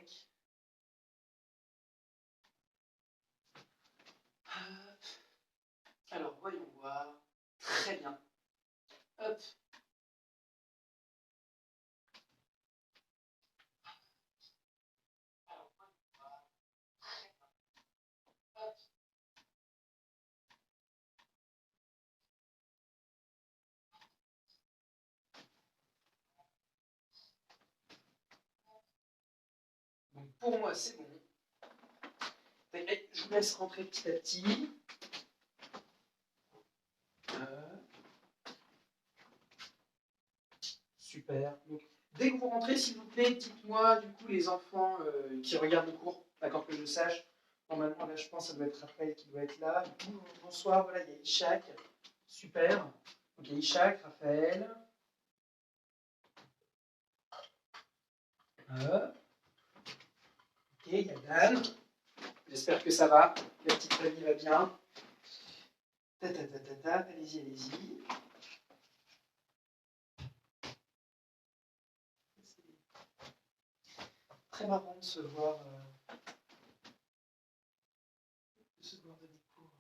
Tac. Alors, voyons voir. Très bien. Hop. Donc, pour moi, c'est bon. Je vous laisse rentrer petit à petit. Super. Donc, dès que vous rentrez, s'il vous plaît, dites-moi, du coup, les enfants qui regardent le cours, d'accord, que je sache. Normalement, là, je pense que ça doit être Raphaël qui doit être là. Du coup, bonsoir, voilà, il y a Ishak. Super. Ok, Ishak, Raphaël. Ok, il y a Dan. J'espère que ça va. La petite famille va bien. Allez-y, allez-y. C'est très marrant de se voir, de des cours.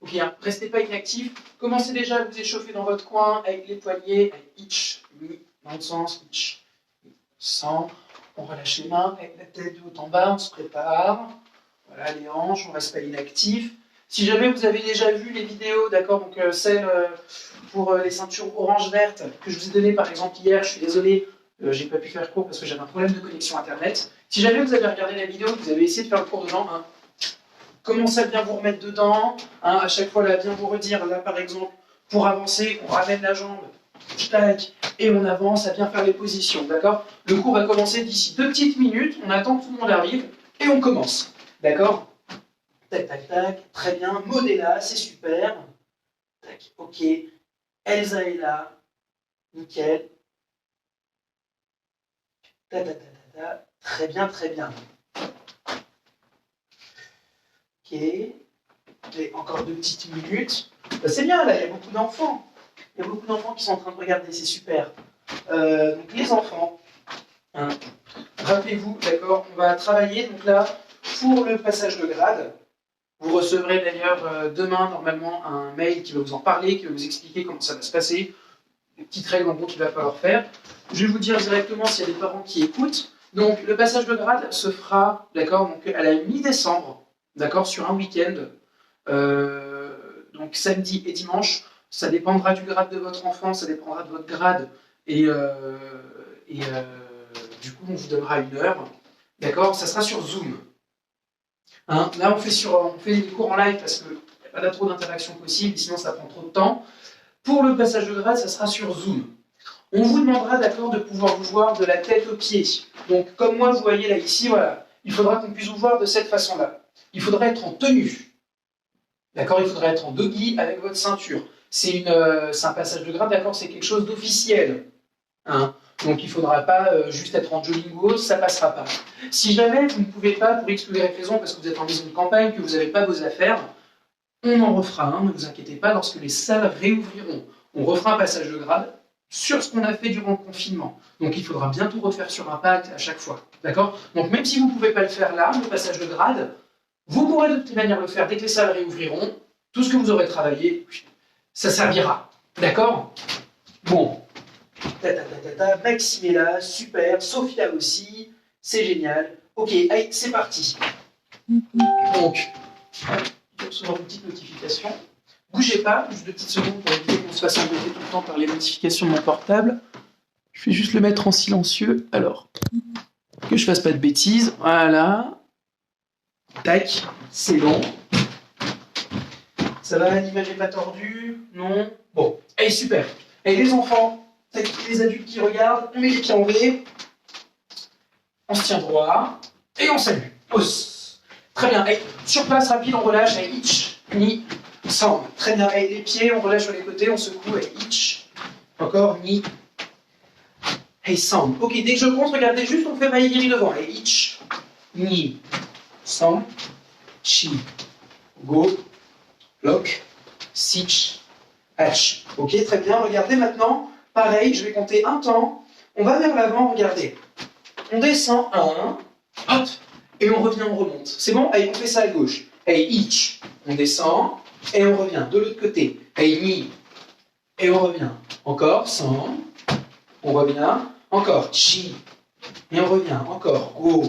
Ok, hein, restez pas inactifs. Commencez déjà à vous échauffer dans votre coin avec les poignets, avec itch, mi, dans le sens, itch, sans. On relâche les mains avec la tête de haut en bas, on se prépare. Voilà, les hanches, on reste pas inactif. Si jamais vous avez déjà vu les vidéos, d'accord, donc celles pour les ceintures orange-verte que je vous ai données par exemple hier, je suis désolé, j'ai pas pu faire court parce que j'avais un problème de connexion internet. Si jamais vous avez regardé la vidéo, vous avez essayé de faire le cours dedans, hein, commencez à bien vous remettre dedans, hein, à chaque fois là, bien vous redire, là par exemple, pour avancer, on ramène la jambe, tac, et on avance à bien faire les positions, d'accord? Le cours va commencer d'ici 2 petites minutes, on attend que tout le monde arrive, et on commence, d'accord? Tac, tac, tac, très bien, Maud est là, c'est super, tac, ok, Elsa est là, nickel, ta, ta, ta, ta, ta. Très bien, très bien. Ok, et encore 2 petites minutes. C'est bien, là, il y a beaucoup d'enfants. Il y a beaucoup d'enfants qui sont en train de regarder, c'est super. Donc les enfants, hein, rappelez-vous, d'accord, on va travailler donc là pour le passage de grade. Vous recevrez d'ailleurs demain normalement un mail qui va vous en parler, qui va vous expliquer comment ça va se passer, les petites règles en gros qu'il va falloir faire. Je vais vous dire directement s'il y a des parents qui écoutent. Donc le passage de grade se fera, d'accord, donc à la mi-décembre, d'accord, sur un week-end. Donc samedi et dimanche. Ça dépendra du grade de votre enfant, ça dépendra de votre grade. Et du coup, on vous donnera une heure. D'accord? Ça sera sur Zoom. Hein, là, on fait les cours en live parce qu'il n'y a pas trop d'interaction possible, sinon ça prend trop de temps. Pour le passage de grade, ça sera sur Zoom. On vous demandera, d'accord, de pouvoir vous voir de la tête aux pieds. Donc, comme moi, vous voyez là, ici, voilà, il faudra qu'on puisse vous voir de cette façon-là. Il faudra être en tenue. D'accord, il faudra être en doggy avec votre ceinture. C'est un passage de grade, d'accord, c'est quelque chose d'officiel. Hein, donc il ne faudra pas juste être en jogging, ça ne passera pas. Si jamais vous ne pouvez pas, pour X ou Y raison, parce que vous êtes en maison de campagne, que vous n'avez pas vos affaires, on en refera un, ne vous inquiétez pas, lorsque les salles réouvriront. On refera un passage de grade sur ce qu'on a fait durant le confinement. Donc il faudra bientôt refaire sur Impact à chaque fois. D'accord? Donc même si vous ne pouvez pas le faire là, le passage de grade, vous pourrez de toute manière le faire dès que les salles réouvriront. Tout ce que vous aurez travaillé, ça servira. D'accord? Bon. Maxime est là, super. Sophia aussi, c'est génial. Ok, allez, c'est parti. Donc, je vais recevoir une petite notification. Bougez pas, juste 2 petites secondes pour éviter qu'on se fasse embêter tout le temps par les notifications de mon portable. Je vais juste le mettre en silencieux. Alors, que je fasse pas de bêtises. Voilà. Tac, c'est bon. Ça va, l'image n'est pas tordue? Non? Bon, allez, super. Allez, les enfants, les adultes qui regardent, on met les pieds en V, on se tient droit, et on salue. Pause. Très bien. Allez, sur place, rapide, on relâche. Allez, itch, ni, sans. Très bien. Allez, les pieds, on relâche sur les côtés, on secoue. Allez, itch. Encore, ni. Allez, sans. Ok, dès que je compte, regardez juste, on fait maïgiri devant. Allez, itch, ni, sans, chi, go, lock, sitch, Hatch. Ok, très bien. Regardez maintenant. Pareil, je vais compter un temps. On va vers l'avant, regardez. On descend 1, hop, et on revient, on remonte. C'est bon? Allez, on fait ça à gauche. Allez, each. On descend, et on revient. De l'autre côté. Allez, ni. Et on revient. Encore, 100. On revient. Encore, chi. Et on revient. Encore, go.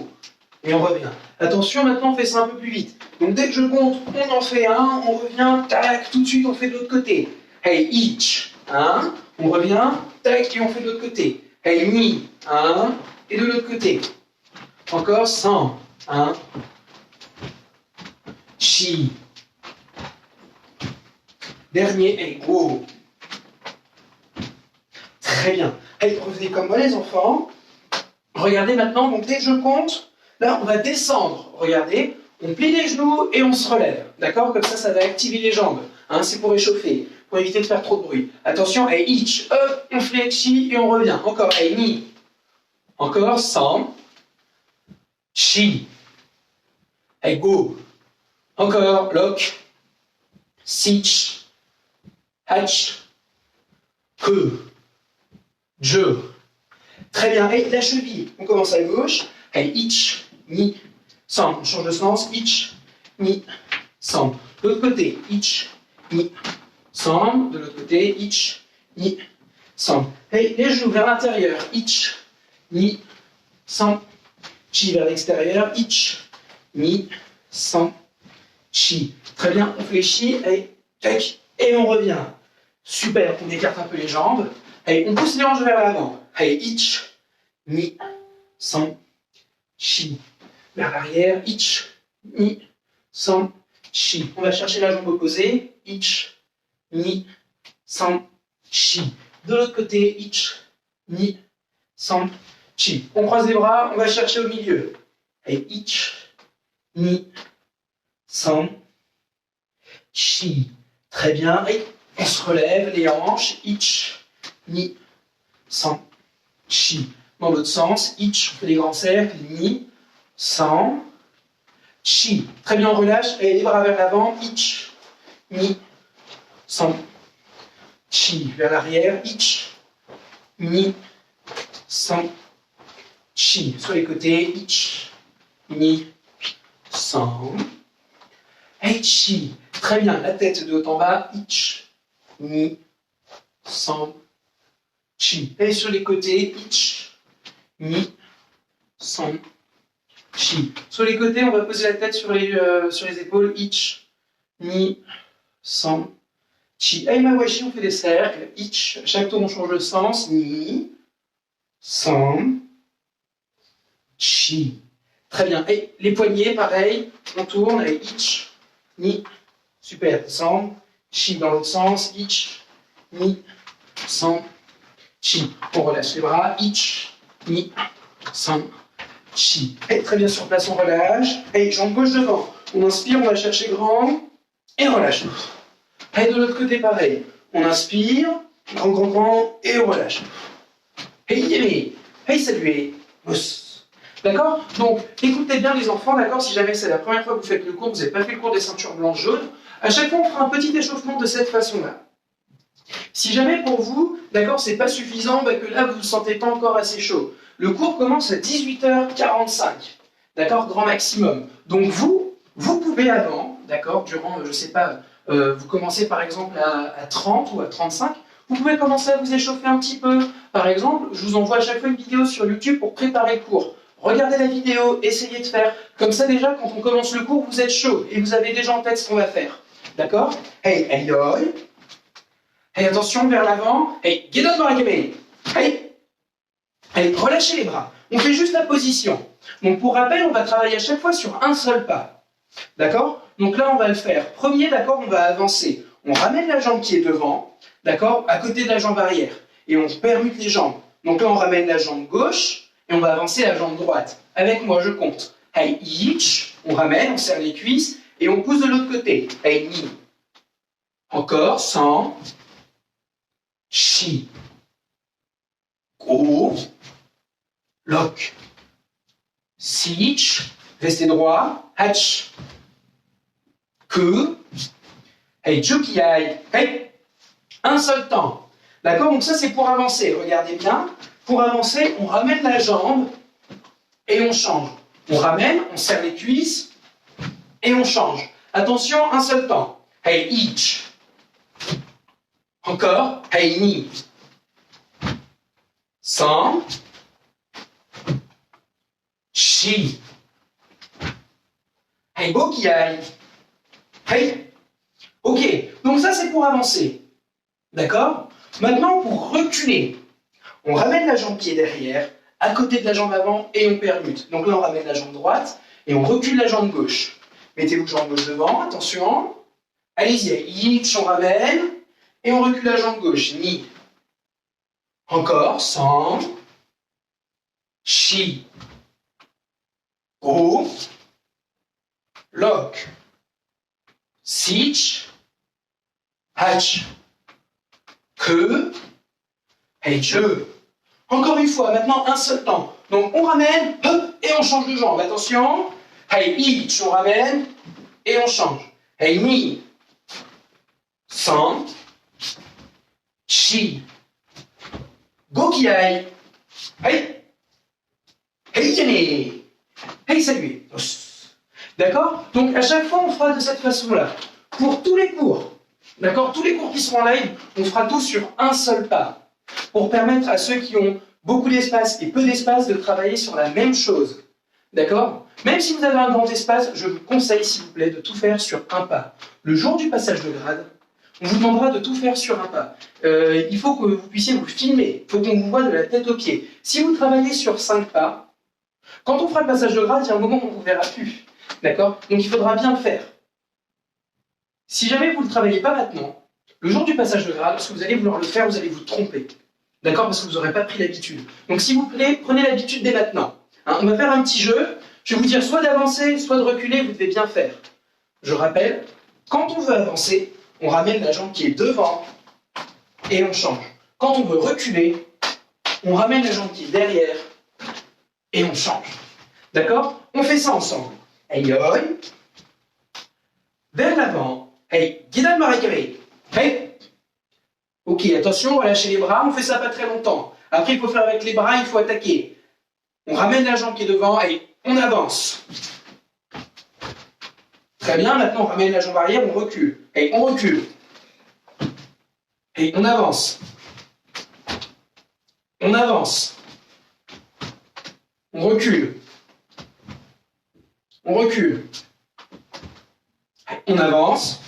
Et on revient. Attention, maintenant on fait ça un peu plus vite. Donc dès que je compte, on en fait un, on revient, tac, tout de suite on fait de l'autre côté. Hey, each, 1, on revient, tac, et on fait de l'autre côté. Hey, ni, 1, et de l'autre côté. Encore 100, 1, chi. Dernier, hey, go. Très bien. Hey, revenez comme moi les enfants. Regardez maintenant, donc dès que je compte, là, on va descendre. Regardez, on plie les genoux et on se relève. D'accord? Comme ça va activer les jambes. Hein, c'est pour réchauffer, pour éviter de faire trop de bruit. Attention, et each, hop, on flexie et on revient. Encore, et ni. Encore, 100. Chi. Et go. Encore, lock. Sich. Hatch. Que. Je. Très bien. Et la cheville, on commence à gauche. Et each, ni, 100. On change de sens. Each, ni, 100. De l'autre côté, each, ni, 100. De l'autre côté, each, ni, 100. Et les genoux vers l'intérieur. Each, ni, 100. Chi vers l'extérieur. Each, ni, 100. Chi. Très bien. On fait chi. Et on revient. Super. On écarte un peu les jambes. Et on pousse les hanches vers l'avant. Et each, ni, 100. Chi. Vers l'arrière, each, ni, 100, chi. On va chercher la jambe opposée, each, ni, 100, chi. De l'autre côté, each, ni, 100, chi. On croise les bras, on va chercher au milieu. Et each, ni, 100, chi. Très bien. Et on se relève, les hanches, each, ni, 100, chi. Dans l'autre sens, each, on fait des grands cercles, ni, 100, chi. Très bien, on relâche, et les bras vers l'avant, each, ni, 100, chi. Vers l'arrière, each, ni, 100, chi. Sur les côtés, each, ni, 100, et chi. Très bien, la tête de haut en bas, each, ni, 100, chi. Et sur les côtés, each, ni, 100, chi. Sur les côtés, on va poser la tête sur les épaules, each, ni, 100, chi. Et mawashi, on fait des cercles, each, chaque tour on change de sens, ni, 100, chi. Très bien. Et les poignets, pareil, on tourne, et each, ni, super, 100, chi. Dans l'autre sens, each, ni, 100, chi. On relâche les bras, each, ni, 100, chi. Et très bien, sur place, on relâche. Et jambe gauche devant. On inspire, on va chercher grand. Et on relâche. Et de l'autre côté, pareil. On inspire, grand, grand, grand. Et on relâche. Et saluez. D'accord? Donc, écoutez bien les enfants, d'accord? Si jamais c'est la première fois que vous faites le cours, vous n'avez pas fait le cours des ceintures blanches-jaunes, à chaque fois, on fera un petit échauffement de cette façon-là. Si jamais pour vous, d'accord, c'est pas suffisant, que là, vous ne vous sentez pas encore assez chaud, le cours commence à 18h45, d'accord, grand maximum. Donc vous pouvez avant, d'accord, durant, je sais pas, vous commencez par exemple à 30 ou à 35, vous pouvez commencer à vous échauffer un petit peu. Par exemple, je vous envoie à chaque fois une vidéo sur YouTube pour préparer le cours. Regardez la vidéo, essayez de faire. Comme ça déjà, quand on commence le cours, vous êtes chaud et vous avez déjà en tête ce qu'on va faire. D'accord? Hey, hey, hey. Hey, attention, vers l'avant. Hey, get up, Marakame. Hey. Allez, relâchez les bras. On fait juste la position. Donc pour rappel, on va travailler à chaque fois sur un seul pas. D'accord? Donc là, on va le faire. Premier, d'accord, on va avancer. On ramène la jambe qui est devant, d'accord, à côté de la jambe arrière. Et on permute les jambes. Donc là, on ramène la jambe gauche et on va avancer la jambe droite. Avec moi, je compte. Hey, each, on ramène, on serre les cuisses et on pousse de l'autre côté. Hey, ni. Encore, 100. Chi. Go. Lock. Sich. Restez droit. Hatch. Que. Hey, Jukiai. Hey. Un seul temps. D'accord? Donc ça, c'est pour avancer. Regardez bien. Pour avancer, on ramène la jambe et on change. On ramène, on serre les cuisses et on change. Attention, un seul temps. Hey, each. Encore. Hey, knee. 100. She. Hey, beau qui aille. Hey. Ok, donc ça c'est pour avancer. D'accord? Maintenant, pour reculer, on ramène la jambe qui est derrière, à côté de la jambe avant, et on permute. Donc là, on ramène la jambe droite, et on recule la jambe gauche. Mettez-vous jambe gauche devant, attention. Allez-y, each, on ramène, et on recule la jambe gauche. Knee. Encore, 100. She. Go. Lock. Sitch. Hatch. Que. Hey, je. Encore une fois, maintenant un seul temps. Donc on ramène, hop, et on change de jambe. Attention. Hey, each, on ramène, et on change. Hey, knee. 100. She. Go qui aille. Hey. Hey, yéné. Hey, salut. D'accord? Donc à chaque fois, on fera de cette façon-là. Pour tous les cours. D'accord? Tous les cours qui seront en live, on fera tous sur un seul pas. Pour permettre à ceux qui ont beaucoup d'espace et peu d'espace de travailler sur la même chose. D'accord? Même si vous avez un grand espace, je vous conseille, s'il vous plaît, de tout faire sur un pas. Le jour du passage de grade, on vous demandera de tout faire sur un pas. Il faut que vous puissiez vous filmer. Il faut qu'on vous voit de la tête aux pieds. Si vous travaillez sur 5 pas, quand on fera le passage de grade, il y a un moment où on ne vous verra plus. D'accord? Donc il faudra bien le faire. Si jamais vous ne le travaillez pas maintenant, le jour du passage de grade, lorsque vous allez vouloir le faire, vous allez vous tromper. D'accord? Parce que vous n'aurez pas pris l'habitude. Donc s'il vous plaît, prenez l'habitude dès maintenant. Hein, on va faire un petit jeu. Je vais vous dire soit d'avancer, soit de reculer, vous devez bien faire. Je rappelle, quand on veut avancer, on ramène la jambe qui est devant et on change. Quand on veut reculer, on ramène la jambe qui est derrière et on change. D'accord? On fait ça ensemble. Hey, oi. Vers l'avant. Hey, guidal marakare. Hey. Ok, attention, on va lâcher les bras, on fait ça pas très longtemps. Après, il faut faire avec les bras, il faut attaquer. On ramène la jambe qui est devant et on avance. Très bien, maintenant on ramène la jambe arrière, on recule. Et on recule. Et on avance. On avance. On recule. On recule. On avance.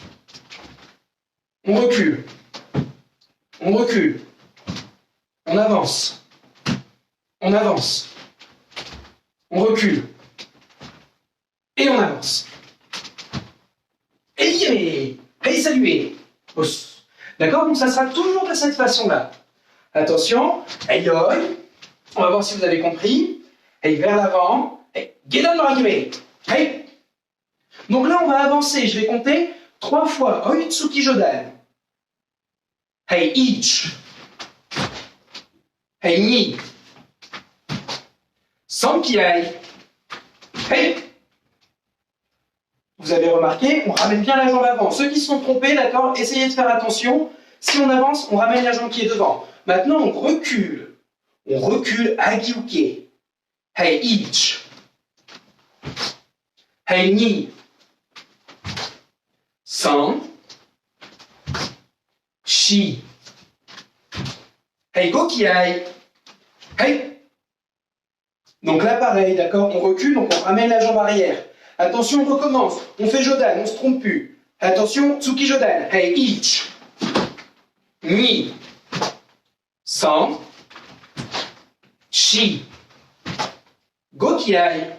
On recule. On recule. On avance. On avance. On recule. Et on avance. Et saluez. D'accord? Donc ça sera toujours de cette façon-là. Attention. Hey, oi. On va voir si vous avez compris. Hey, vers l'avant. Hey, guidal marakare. Hey. Donc là, on va avancer. Je vais compter 3 fois. Oitsuki Jodan. Hey, each. Hey, ni. Sankiai. Hey. Vous avez remarqué, on ramène bien la jambe avant. Ceux qui se sont trompés, d'accord, essayez de faire attention. Si on avance, on ramène la jambe qui est devant. Maintenant, on recule. On recule agiuke. Hey, each. Hey, ni. 100. Shi. Hey, go qui aille. Hey. Donc là, pareil, d'accord, on recule, donc on ramène la jambe arrière. Attention, on recommence. On fait Jodan, on ne se trompe plus. Attention, Tsuki Jodan. Hey, each. Ni. 100. Shi. Go qui aille.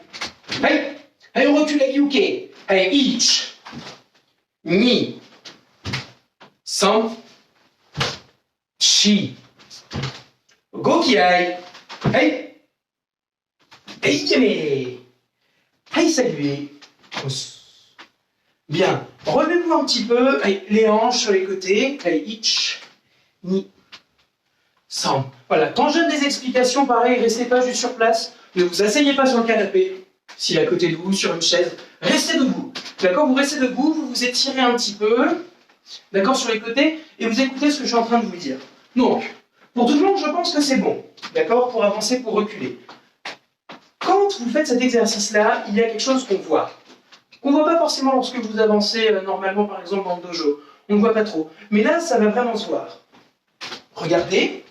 Hey. Hey, on recule à Gyuke. Hey, each. Ni. 100. Shi. Go qui aille. Hey. Hey, yémé. Hey, saluez. Bien. Relevez-vous un petit peu. Allez, les hanches sur les côtés. Allez, each. Ni. 100. Voilà. Quand je donne des explications, pareil, restez pas juste sur place. Ne vous asseyez pas sur le canapé. S'il est à côté de vous, sur une chaise. Restez debout. D'accord? Vous restez debout, vous vous étirez un petit peu. d'accord, sur les côtés, et vous écoutez ce que je suis en train de vous dire. Donc, pour tout le monde, je pense que c'est bon, d'accord, pour avancer, pour reculer. Quand vous faites cet exercice-là, il y a quelque chose qu'on voit ne voit pas forcément lorsque vous avancez normalement, par exemple, dans le dojo. On ne voit pas trop. Mais là, ça va vraiment se voir. Regardez.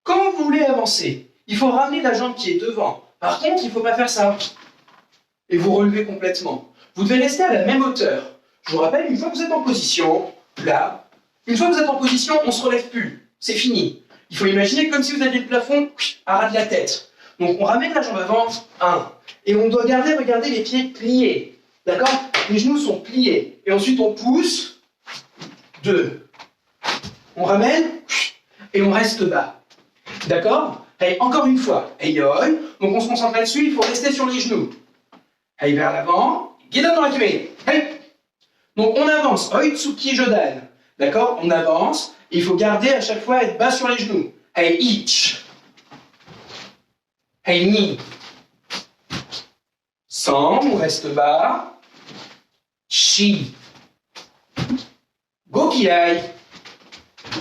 Quand vous voulez avancer, il faut ramener la jambe qui est devant. Par contre, il ne faut pas faire ça. Et vous relevez complètement. Vous devez rester à la même hauteur. Je vous rappelle, une fois que vous êtes en position, là, une fois que vous êtes en position, on ne se relève plus. C'est fini. Il faut imaginer comme si vous aviez le plafond à ras de la tête. Donc, on ramène la jambe avant, 1. Et on doit garder, regardez, les pieds pliés. D'accord? Les genoux sont pliés. Et ensuite, on pousse, 2. On ramène, et on reste bas. D'accord? Allez, encore une fois. Donc, on se concentre là-dessus, il faut rester sur les genoux. Allez, vers l'avant. Gedan no Hakime. Donc, on avance. Oitsuki Jodan. D'accord? On avance. Il faut garder à chaque fois, être bas sur les genoux. Allez, ich. Ni. 100, on reste bas. Shi. Gokiai.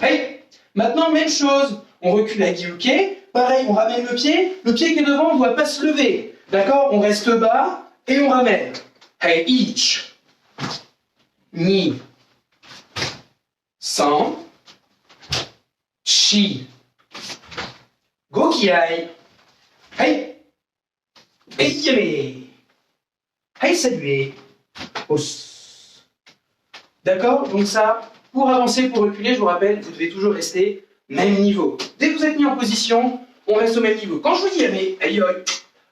Hey. Maintenant, même chose. On recule à Gyuke. Pareil, on ramène le pied. Le pied qui est devant ne doit pas se lever. D'accord? On reste bas et on ramène. Hey, ich. Ni. 100. Shi. Gokiai. Hey. Hey, hey, saluez. Os. D'accord? Donc ça, pour avancer, pour reculer, je vous rappelle, vous devez toujours rester même niveau. Dès que vous êtes mis en position, on reste au même niveau. Quand je vous dis aïe,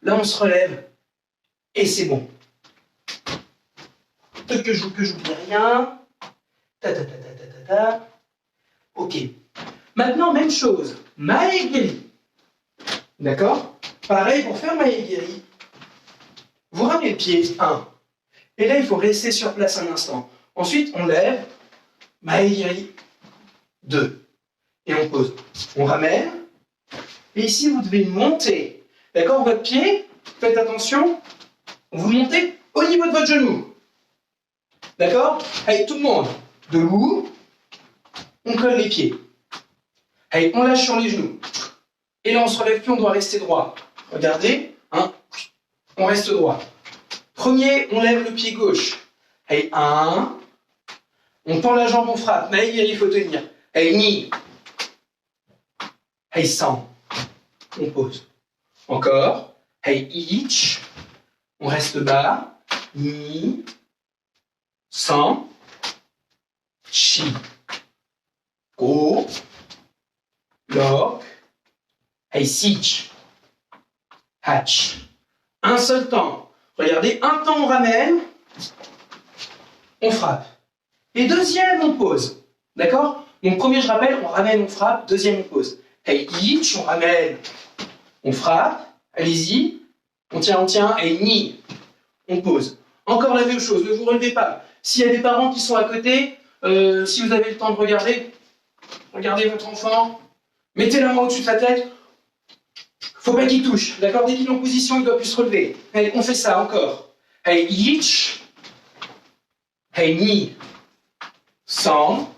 là on se relève et c'est bon. Peut-être que j'oublie rien. Ok. Maintenant, même chose. Maegiri. D'accord? Pareil, pour faire Maegiri, vous ramenez le pied, 1. Et là, il faut rester sur place un instant. Ensuite, on lève, Maegiri, 2. Et on pose. On ramène. Et ici, vous devez monter. D'accord? Votre pied, faites attention, vous montez au niveau de votre genou. D'accord? Allez, tout le monde. Debout. On colle les pieds. Allez, on lâche sur les genoux. Et là, on se relève plus, on doit rester droit. Regardez, on reste droit. Premier, on lève le pied gauche. Allez, 1. On tend la jambe, on frappe. Maegiri, il faut tenir. Allez, ni. Allez, 100. On pose. Encore. Allez, ich. On reste bas. Ni. 100. Shi. Go. Lock. Allez, sich. Hatch. Un seul temps. Regardez, un temps on ramène, on frappe. Et deuxième, on pose. D'accord? Donc premier, je rappelle, on ramène, on frappe. Deuxième, on pose. Hey, ich, on ramène, on frappe. Allez-y. On tient. Et ni, on pose. Encore la même chose, ne vous relevez pas. S'il y a des parents qui sont à côté, si vous avez le temps de regarder, regardez votre enfant, mettez la main au-dessus de sa tête. Faut pas qu'il touche, d'accord? Dès qu'il est en position, il doit plus se relever. Allez, on fait ça encore. Allez, ich. Allez, ni. 100.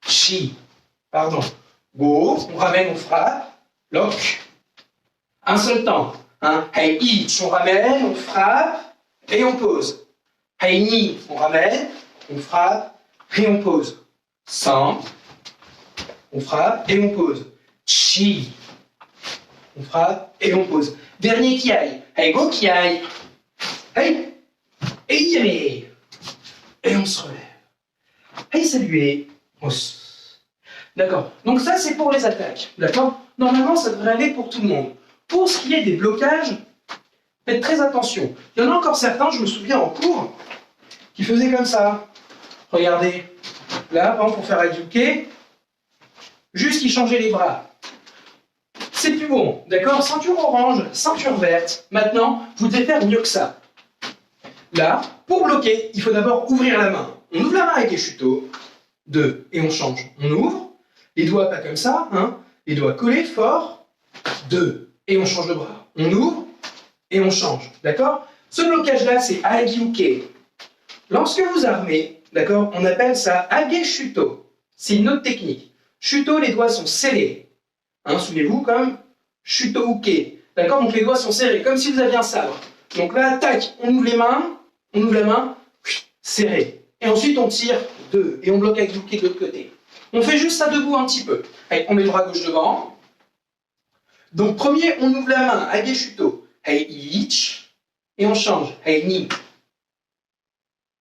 Shi. Pardon. Go. On ramène, on frappe. Lock. Un seul temps. Allez, ich. On ramène, on frappe. Et on pose. Allez, ni. On ramène, on frappe. Et on pose. 100. On frappe et on pose. Chi. On frappe et on pose. Dernier qui aille. Allez, go qui aille. Allez. Et on se relève. Allez, saluez. D'accord. Donc ça, c'est pour les attaques. D'accord? Normalement, ça devrait aller pour tout le monde. Pour ce qui est des blocages, faites très attention. Il y en a encore certains, je me souviens en cours, qui faisaient comme ça. Regardez. Là, par exemple, pour faire Agyuke, juste qu'ils changeaient les bras. C'est plus bon, d'accord? Ceinture orange, ceinture verte. Maintenant, vous devez faire mieux que ça. Là, pour bloquer, il faut d'abord ouvrir la main. On ouvre la main avec les chuteaux. 2, et on change. On ouvre, les doigts pas comme ça, les doigts collés fort. 2, et on change le bras. On ouvre, et on change, d'accord? Ce blocage-là, c'est Agyuke. Lorsque vous armez, d'accord, on appelle ça age shuto. C'est une autre technique. Shuto, les doigts sont scellés. Hein, souvenez-vous, comme shuto uke. D'accord, donc les doigts sont serrés, comme si vous aviez un sabre. Donc là, tac, on ouvre les mains, on ouvre la main, serré. Et ensuite, on tire deux, et on bloque avec uke de l'autre côté. On fait juste ça debout un petit peu. Allez, on met le bras gauche devant. Donc, premier, on ouvre la main, age shuto. Hey, ich, et on change. Hey, ni.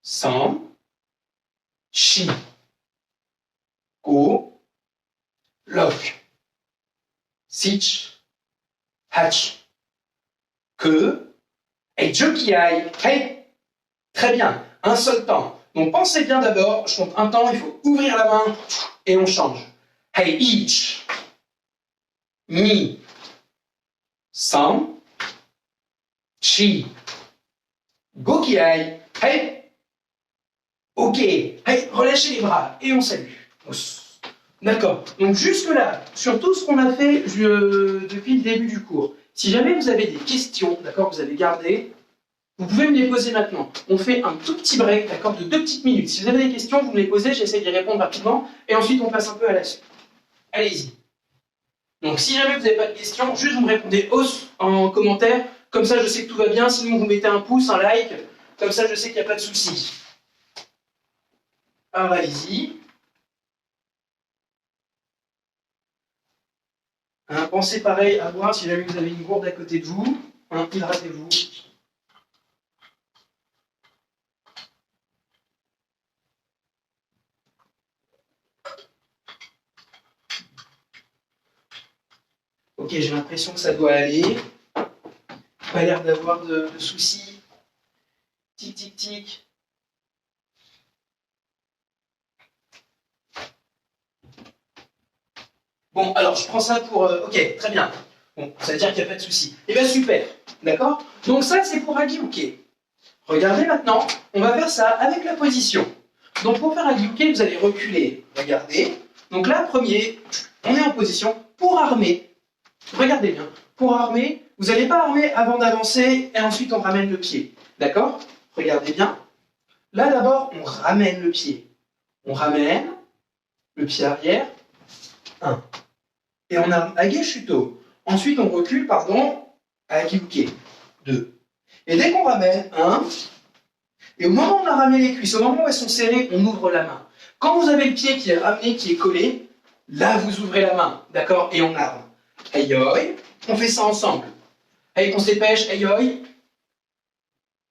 San, shi, go, lock, sich, hach, que, et jokiai. Hey, très bien, un seul temps. Donc pensez bien d'abord, je compte un temps, il faut ouvrir la main et on change. Hey, ich, ni, san, chi, gokiai. Hey, ok, hey, relâchez les bras et on salue. D'accord, donc jusque-là, sur tout ce qu'on a fait depuis le début du cours, si jamais vous avez des questions, d'accord, vous avez gardé, vous pouvez me les poser maintenant. On fait un tout petit break, d'accord, de 2 petites minutes. Si vous avez des questions, vous me les posez, j'essaie d'y répondre rapidement, et ensuite on passe un peu à la suite. Allez-y. Donc si jamais vous n'avez pas de questions, juste vous me répondez hausse en commentaire, comme ça je sais que tout va bien, sinon vous mettez un pouce, un like, comme ça je sais qu'il n'y a pas de souci. Alors allez-y. Hein, pensez pareil à boire si jamais vous avez une gourde à côté de vous. Hein, hydratez-vous. Ok, j'ai l'impression que ça doit aller. Pas l'air d'avoir de soucis. Tic, tic, tic. Bon, alors je prends ça pour... ok, très bien. Bon, ça veut dire qu'il n'y a pas de souci. Eh bien, super. D'accord? Donc ça, c'est pour Agiuke. Regardez maintenant, on va faire ça avec la position. Donc pour faire Agiuke, vous allez reculer. Regardez. Donc là, premier, on est en position pour armer. Regardez bien. Pour armer, vous n'allez pas armer avant d'avancer et ensuite on ramène le pied. D'accord? Regardez bien. Là, d'abord, on ramène le pied. On ramène le pied arrière. 1. Et on arme age shuto. Ensuite, on recule, pardon, à Agiuke. 2. Et dès qu'on ramène, 1. Et au moment où on a ramené les cuisses, au moment où elles sont serrées, on ouvre la main. Quand vous avez le pied qui est ramené, qui est collé, là, vous ouvrez la main. D'accord? Et on arme. Aïe, on fait ça ensemble. Hey, on se dépêche. Aïe,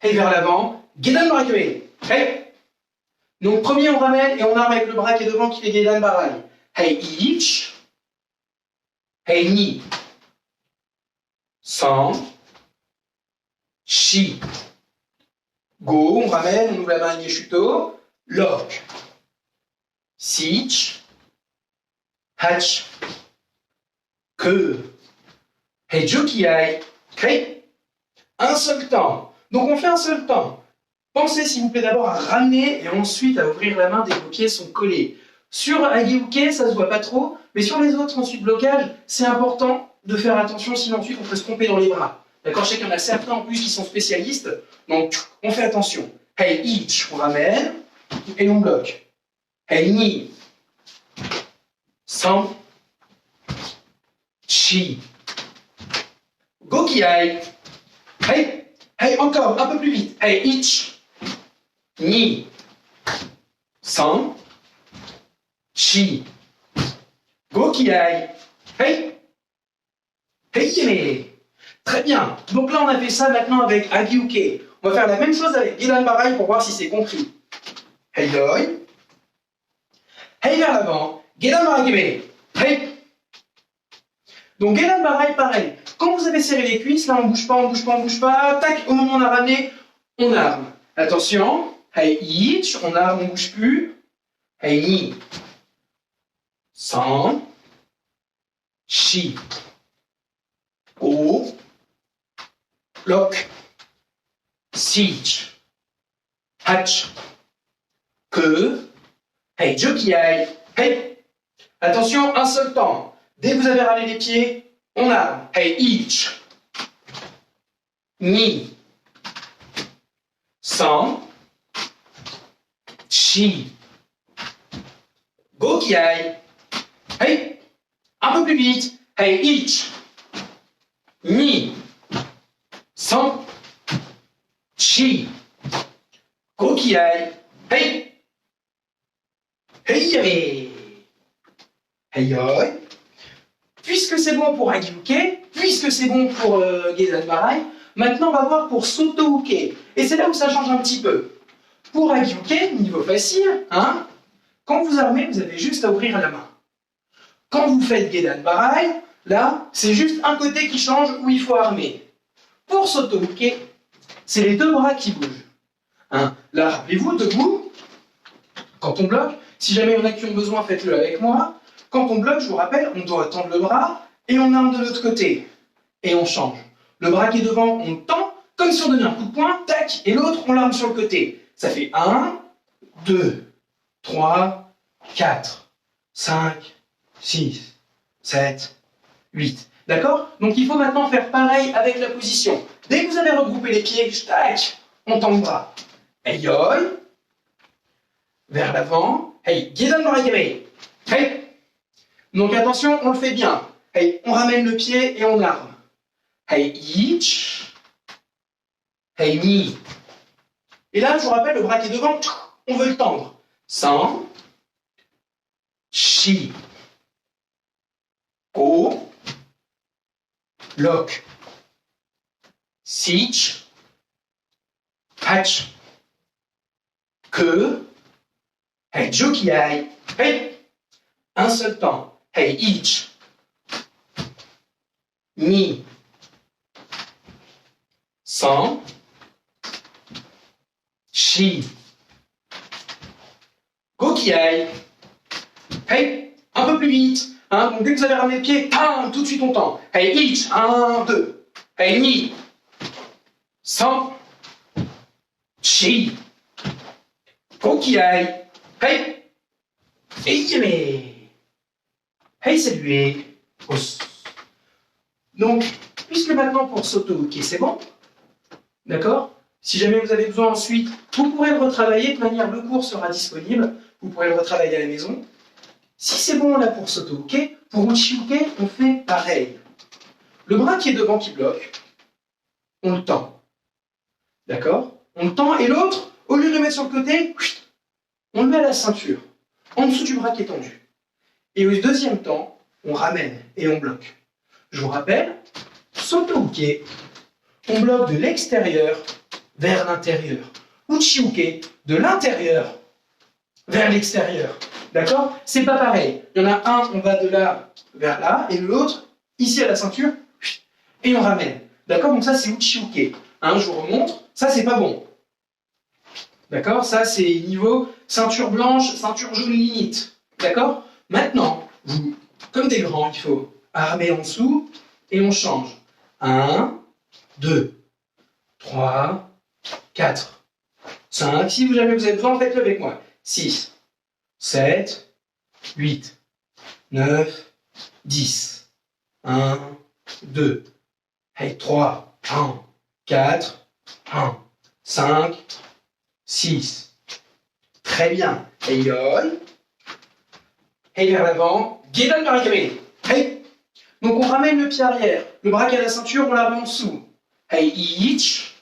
hey, vers l'avant. Gedan barakue. Hey. Donc, premier, on ramène et on arme avec le bras qui est devant qui fait Gedan barai. Hey, ich. Hey, ni. San. Shi. Go, on ramène, on ouvre la main, Yeshuto. Lock. Sich. Hach. Que. Hey, Jokiai. Hey. Un seul temps. Donc on fait un seul temps. Pensez s'il vous plaît d'abord à ramener et ensuite à ouvrir la main dès que vos pieds sont collés. Sur Agiuke, ça se voit pas trop, mais sur les autres ensuite blocage, c'est important de faire attention, sinon ensuite on peut se tromper dans les bras. D'accord? Je sais qu'il y en a certains en plus qui sont spécialistes, donc on fait attention. Hey, ich, on ramène et on bloque. Hey, ni. San. Chi. Gokiai. Hey, hey, encore, un peu plus vite. Hey, ich. Ni. San. Chi. Gokiai. Hey. Hey, yeme. Très bien. Donc là, on a fait ça maintenant avec Agiuke. On va faire la même chose avec Gedan barai pour voir si c'est compris. Hey, doi. Hey, vers l'avant. Gedan barai. Hey. Donc Gedan barai, pareil. Quand vous avez serré les cuisses, là, on bouge pas, on bouge pas, on bouge pas. Tac, au moment où on a ramené, on arme. Attention. Hey, ich. On arme, on bouge plus. Hey, ni. San. Shi. Go. Lock. Sich. Hach. Que. Hey, jokiai. Hey. Attention, un seul temps. Dès que vous avez ramené les pieds, on arme. Hey, ich. Ni. San. Chi. Go kiai. Hey. Un peu plus vite. Hey, ich. Ni. San. Chi. Go kiai. Hey. Hey, hey. Hey, hey. Puisque c'est bon pour Agiuke, puisque c'est bon pour Gedan Barai, maintenant on va voir pour Soto-uke. Et c'est là où ça change un petit peu. Pour Agiuke, niveau facile, hein, quand vous armez, vous avez juste à ouvrir la main. Quand vous faites Gedan Barai, là, c'est juste un côté qui change où il faut armer. Pour Soto-uke, c'est les deux bras qui bougent. Hein. Là, rappelez-vous, debout, quand on bloque, si jamais il y en a qui ont besoin, faites-le avec moi. Quand on bloque, je vous rappelle, on doit tendre le bras et on arme de l'autre côté. Et on change. Le bras qui est devant, on le tend, comme si on donnait un coup de poing, tac, et l'autre, on l'arme sur le côté. Ça fait 1, 2, 3, 4, 5, 6, 7, 8. D'accord? Donc il faut maintenant faire pareil avec la position. Dès que vous avez regroupé les pieds, tac, on tend le bras. Hey, yoï. Vers l'avant. Hey, Gedan Barai. Hey. Donc attention, on le fait bien. Hey, on ramène le pied et on arme. Hey, ich. Hey, ni. Et là, je vous rappelle, le bras qui est devant, on veut le tendre. San. Chi. Go. Lock. Sich. Hatch. Que. Hey, jokiai. Hey. Un seul temps. Hey, ich. Ni. San. Chi. Gokiai. Hey, un peu plus vite. Hein, donc dès que vous avez ramené le pied, tout de suite on tend. Hey, ich. 1, 2. Hey, ni. San. Chi. Gokiai. Hey. Hey, hey, saluez. Donc, puisque maintenant pour Soto-uke, c'est bon, d'accord? Si jamais vous avez besoin ensuite, vous pourrez le retravailler, de manière le cours sera disponible, vous pourrez le retravailler à la maison. Si c'est bon là pour Soto-uke, pour Uchi-uke, on fait pareil. Le bras qui est devant qui bloque, on le tend. D'accord? On le tend et l'autre, au lieu de le mettre sur le côté, on le met à la ceinture, en dessous du bras qui est tendu. Et au deuxième temps, on ramène et on bloque. Je vous rappelle, Soto-uke, on bloque de l'extérieur vers l'intérieur. Uchi-uke, de l'intérieur vers l'extérieur. D'accord? C'est pas pareil. Il y en a un, on va de là vers là, et l'autre, ici à la ceinture, et on ramène. D'accord? Donc ça, c'est Uchi-uke. Hein, je vous remontre. Ça, c'est pas bon. D'accord? Ça, c'est niveau ceinture blanche, ceinture jaune limite. D'accord? Maintenant, vous, comme des grands, il faut armer en dessous et on change. 1, 2, 3, 4, 5. Si jamais vous avez besoin, faites-le avec moi. 6, 7, 8, 9, 10. 1, 2, 3, 1, 4, 1, 5, 6. Très bien. Hey, yoï. Hey, vers l'avant. Gedan Barai. Hey. Donc, on ramène le pied arrière. Le bras qui est à la ceinture, on la remet en dessous. Hey, ich.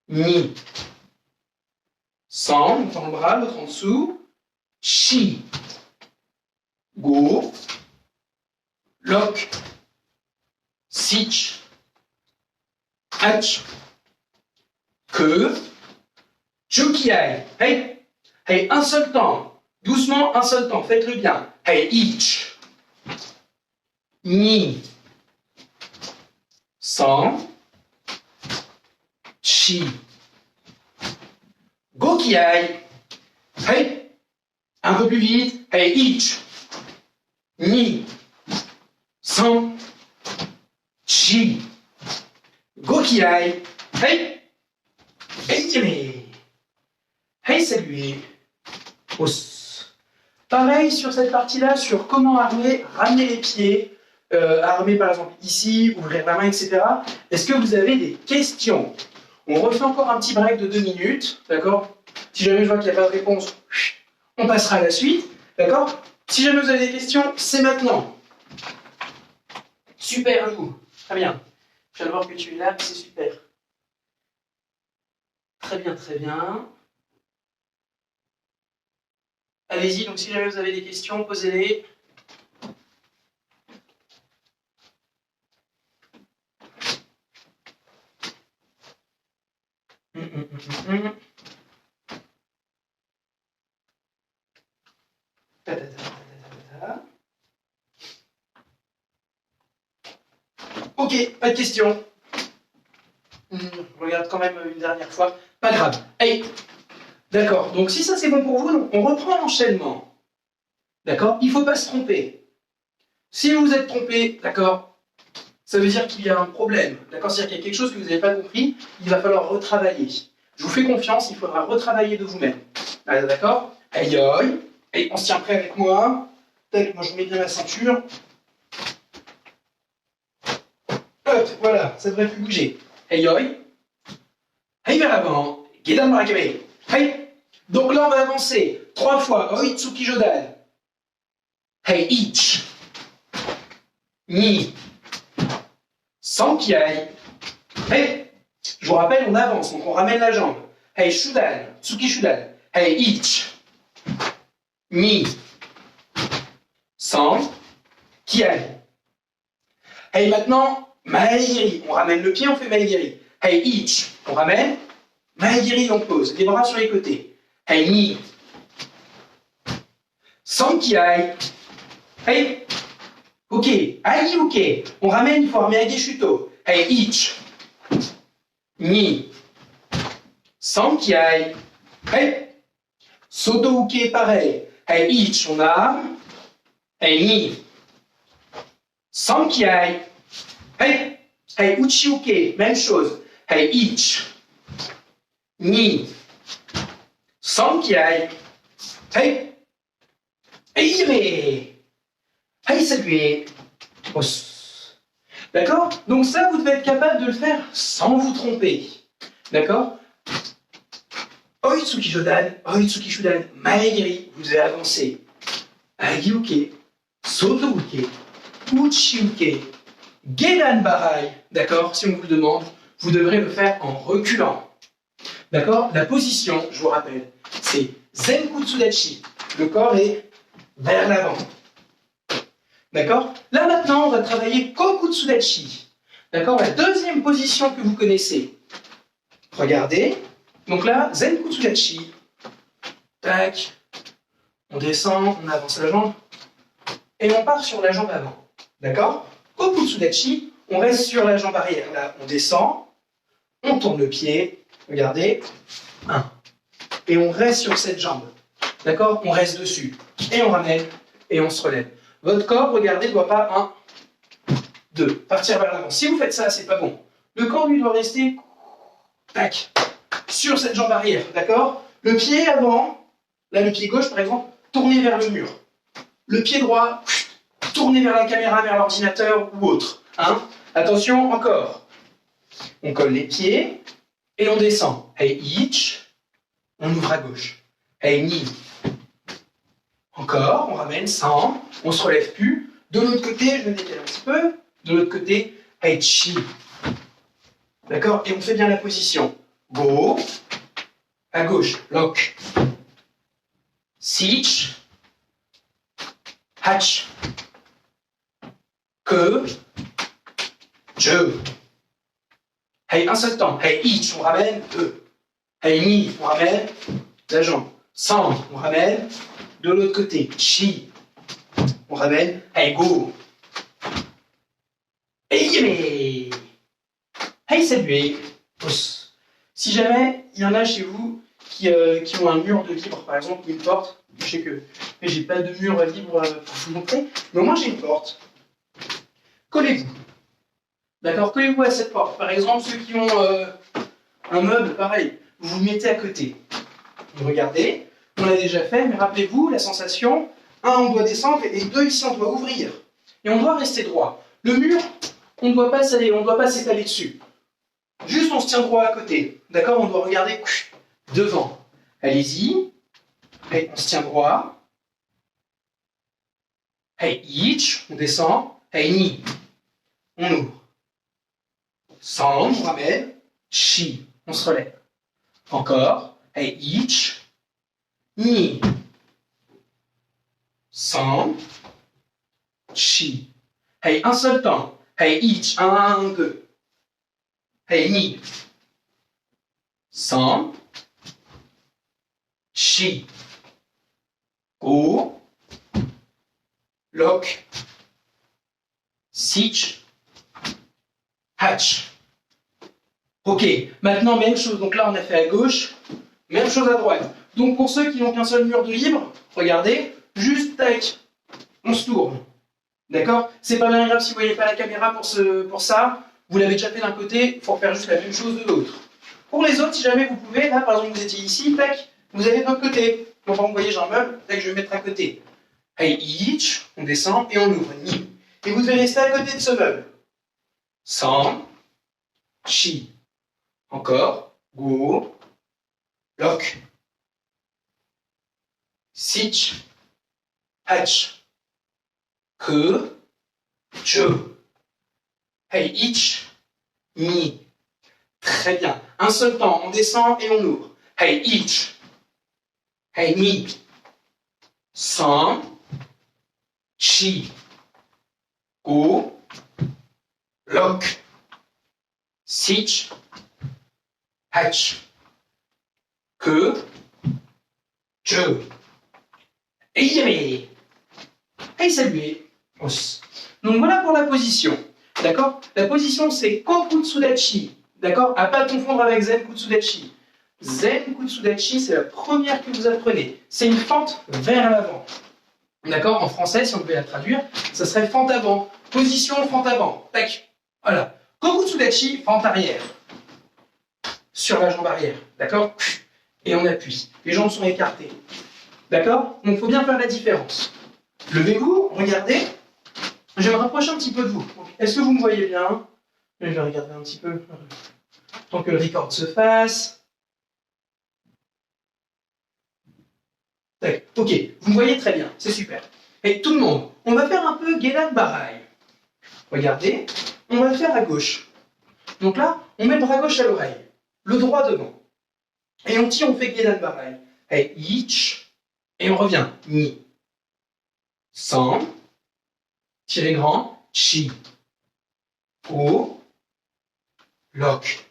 Ni. San. On tend le bras, l'autre en dessous. Chi. Go. Lock. Sich. Hatch. Que. Jokiai. Hey. Hey, un seul temps. Doucement, un seul temps. Faites-le bien. Hey, ich. Ni. San. Chi. Gokiai. Hey. Un peu plus vite. Hey, ich. Ni. San. Chi. Gokiai. Hey. Hey, hey, saluez. Pareil sur cette partie-là, sur comment armer, ramener les pieds, armer par exemple ici, ouvrir la main, etc. Est-ce que vous avez des questions? On refait encore un petit break de 2 minutes, d'accord? Si jamais je vois qu'il n'y a pas de réponse, on passera à la suite. D'accord? Si jamais vous avez des questions, c'est maintenant. Super, Lou. Très bien. Je viens de voir que tu es là, c'est super. Très bien, très bien. Allez-y, donc si jamais vous avez des questions, posez-les. Ok, pas de questions. Je regarde quand même une dernière fois. Pas grave. Allez, d'accord. Donc si ça c'est bon pour vous, on reprend l'enchaînement. D'accord? Il ne faut pas se tromper. Si vous vous êtes trompé, d'accord, ça veut dire qu'il y a un problème. D'accord? C'est-à-dire qu'il y a quelque chose que vous n'avez pas compris, il va falloir retravailler. Je vous fais confiance, il faudra retravailler de vous-même. D'accord? Aïe aïe. Et on se tient prêt avec moi. Tac, moi je vous mets bien la ceinture. Hop, voilà, ça devrait plus bouger. Aïe aïe. Aïe vers l'avant. Gedan Marakame. Aïe. Donc là on va avancer. 3 fois. Oi Tsuki Jodan. Hey ich. Ni. Sankiai. Hey. Je vous rappelle, on avance, donc on ramène la jambe. Hey Shudan. Tsuki Shudan. Hey ich. Ni. San. Kiai. Hey maintenant, Maegiri. On ramène le pied, on fait Maegiri. Hey ich. On ramène. Maegiri, on pose. Les bras sur les côtés. Hey ni. Sankiai. Hey. Ok. Aïe, ok. On ramène, il faut ramener Ageshuto. Hey ich. Ni. Sankiai. Hey. Soto uke, pareil. Hey ich, on arme. Hey ni. Sankiai. Hey. Hey uchi uke, même chose. Hey ich. Ni. Sankiai. Hey. Eire. Hey, saluez. D'accord? Donc ça, vous devez être capable de le faire sans vous tromper. D'accord? Oitsuki Jodan, Oitsuki Shudan, Maegiri, vous avez avancé. Agiuke, Sotouke, Uchiuke, Gedan Barai. D'accord? Si on vous le demande, vous devrez le faire en reculant. D'accord? La position, je vous rappelle, c'est Zenkutsudachi. Le corps est vers l'avant. D'accord? Là maintenant, on va travailler Kokutsudachi. D'accord? La deuxième position que vous connaissez. Regardez. Donc là, Zenkutsudachi. Tac. On descend, on avance la jambe. Et on part sur la jambe avant. D'accord? Kokutsudachi, on reste sur la jambe arrière. Là, on descend. On tourne le pied. Regardez. 1. Et on reste sur cette jambe. D'accord? On reste dessus. Et on ramène. Et on se relève. Votre corps, regardez, ne doit pas 1, 2, partir vers l'avant. Si vous faites ça, c'est pas bon. Le corps, lui, doit rester tac, sur cette jambe arrière, d'accord? Le pied avant, là, le pied gauche, par exemple, tourné vers le mur. Le pied droit, tourné vers la caméra, vers l'ordinateur ou autre. Hein? Attention, encore. On colle les pieds et on descend. Hey, ich, on ouvre à gauche. Hey, ni. Encore, on ramène 100, on se relève plus. De l'autre côté, je me décale un petit peu. De l'autre côté, Aichi. D'accord? Et on fait bien la position. Go. À gauche, lock. Sich. Hach. Que. Je. Hey, un seul temps. Hey, ich, on ramène 2. Hey, ni, on ramène la jambe. 100, on ramène. De l'autre côté, chi. On ramène. Hey, go. Hey, yémé. Hey, saluez. Si jamais il y en a chez vous qui ont un mur de libre, par exemple, une porte, je sais que j'ai pas de mur libre pour vous montrer, mais au moins j'ai une porte. Collez-vous. D'accord? Collez-vous à cette porte. Par exemple, ceux qui ont un meuble, pareil, vous vous mettez à côté. Vous regardez. On l'a déjà fait, mais rappelez-vous la sensation. 1, on doit descendre, et 2, ici, on doit ouvrir. Et on doit rester droit. Le mur, on ne doit pas s'étaler dessus. Juste, on se tient droit à côté. D'accord? On doit regarder devant. Allez-y. Hey, on se tient droit. Hey, ich, on descend. Hey, ni, on ouvre. San, on ramène. Chi, on se relève. Encore. Hey, ich, ni. San, chi. Hey, un seul temps. Hey, ich, 1, 2. Hey, ni. San, chi. Go. Lock. Sich. Hatch. Ok, maintenant même chose, donc là on a fait à gauche, même chose à droite. Donc pour ceux qui n'ont qu'un seul mur de libre, regardez, juste tac, on se tourne. D'accord? C'est pas bien grave si vous voyez pas la caméra pour ça, vous l'avez déjà fait d'un côté, il faut faire juste la même chose de l'autre. Pour les autres, si jamais vous pouvez, là par exemple vous étiez ici, tac, vous allez de l'autre côté. Donc vous voyez j'ai un meuble, tac, je vais mettre à côté. Hey, ich, on descend et on ouvre, ni. Et vous devez rester à côté de ce meuble. San, chi. Encore, go, lock, sich, hatch, que, je. Hey, ich, ni. Très bien. Un seul temps, on descend et on ouvre. Hey, ich. Hey, ni. San, chi. Go, lock, sich, hatch, que, je. Et yamé. Et saluer. Donc voilà pour la position. D'accord? La position c'est Kokutsudachi. D'accord? À pas confondre avec Zen Kutsudachi. Zen Kutsudachi, c'est la première que vous apprenez. C'est une fente vers l'avant. D'accord? En français, si on devait la traduire, ça serait fente avant. Position, fente avant. Tac. Voilà. Kokutsudachi, fente arrière. Sur la jambe arrière. D'accord? Et on appuie. Les jambes sont écartées. D'accord? Donc il faut bien faire la différence. Levez-vous, regardez. Je vais me rapprocher un petit peu de vous. Est-ce que vous me voyez bien? Je vais regarder un petit peu. Tant que le record se fasse. Ok, vous me voyez très bien, c'est super. Et tout le monde, on va faire un peu Gedan Barai. Regardez, on va le faire à gauche. Donc là, on met le bras gauche à l'oreille, le droit devant. Et on tire, on fait Gedan Barai. Et ich, et on revient. Ni. San. Tirez grand. Chi. Go. Lock.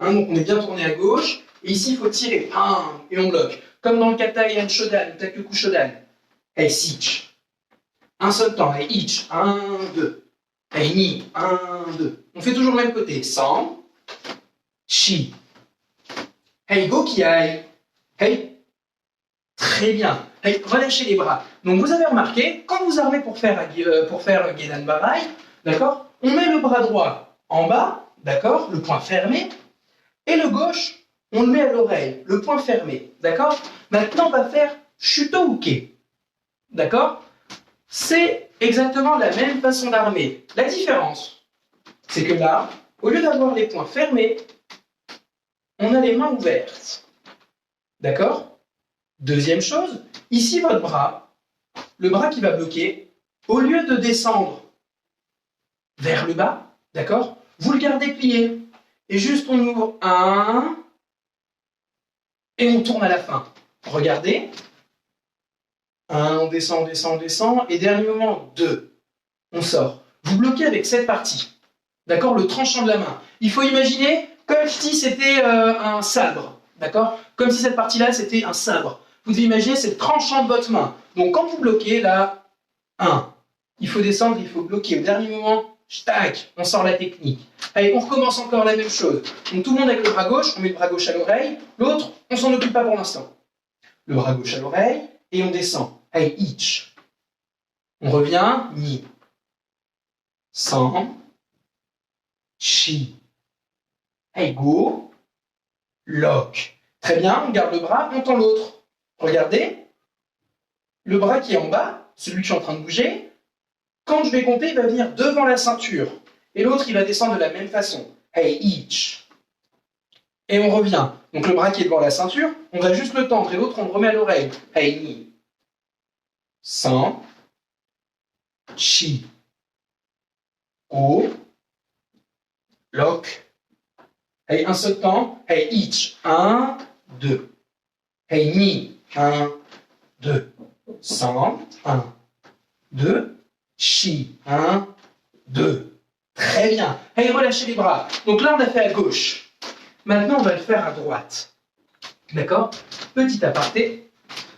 Donc on est bien tourné à gauche. Et ici, il faut tirer. Et on bloque. Comme dans le kata Yan Shodan, ou Takuku Shodan. Hey, sich. Un seul temps. Hey, ich. 1, 2. Hey, ni. 1, 2. On fait toujours le même côté. San. Chi. Hey, go kiai. Hey. Très bien. Hey, relâchez les bras. Donc vous avez remarqué, quand vous armez pour faire Gedan Barai, d'accord, on met le bras droit en bas, d'accord, le poing fermé, et le gauche, on le met à l'oreille, le poing fermé, d'accord. Maintenant, on va faire Shuto Uke, d'accord. C'est exactement la même façon d'armer. La différence, c'est que là, au lieu d'avoir les poings fermés, on a les mains ouvertes, d'accord. Deuxième chose, ici votre bras, le bras qui va bloquer, au lieu de descendre vers le bas, d'accord, vous le gardez plié. Et juste on ouvre 1 et on tourne à la fin. Regardez. 1, on descend, on descend, on descend. Et dernier moment, 2. On sort. Vous bloquez avec cette partie. D'accord, le tranchant de la main. Il faut imaginer comme si c'était un sabre. D'accord, comme si cette partie-là c'était un sabre. Vous devez imaginer, c'est le tranchant de votre main. Donc quand vous bloquez, là, 1. Il faut descendre, il faut bloquer. Au dernier moment, tac, on sort la technique. Allez, on recommence encore la même chose. Donc tout le monde avec le bras gauche, on met le bras gauche à l'oreille. L'autre, on s'en occupe pas pour l'instant. Le bras gauche à l'oreille, et on descend. Allez, ich. On revient, ni. San. Chi. Hey, go. Lock. Très bien, on garde le bras, on tend l'autre. Regardez, le bras qui est en bas, celui que je suis en train de bouger, quand je vais compter, il va venir devant la ceinture. Et l'autre, il va descendre de la même façon. Hey, ich. et on revient. Donc le bras qui est devant la ceinture, on va juste le tendre et l'autre on le remet à l'oreille. Hei, ni. 100. Chi. Go. Lock. Hei, un seul temps. Hei, each. 1, 2. Hei, ni. 1, 2. 100. 1, 2. Chi. 1, 2. Très bien. Hei, relâchez les bras. Donc là, on a fait à gauche. Maintenant, on va le faire à droite. D'accord? Petit aparté.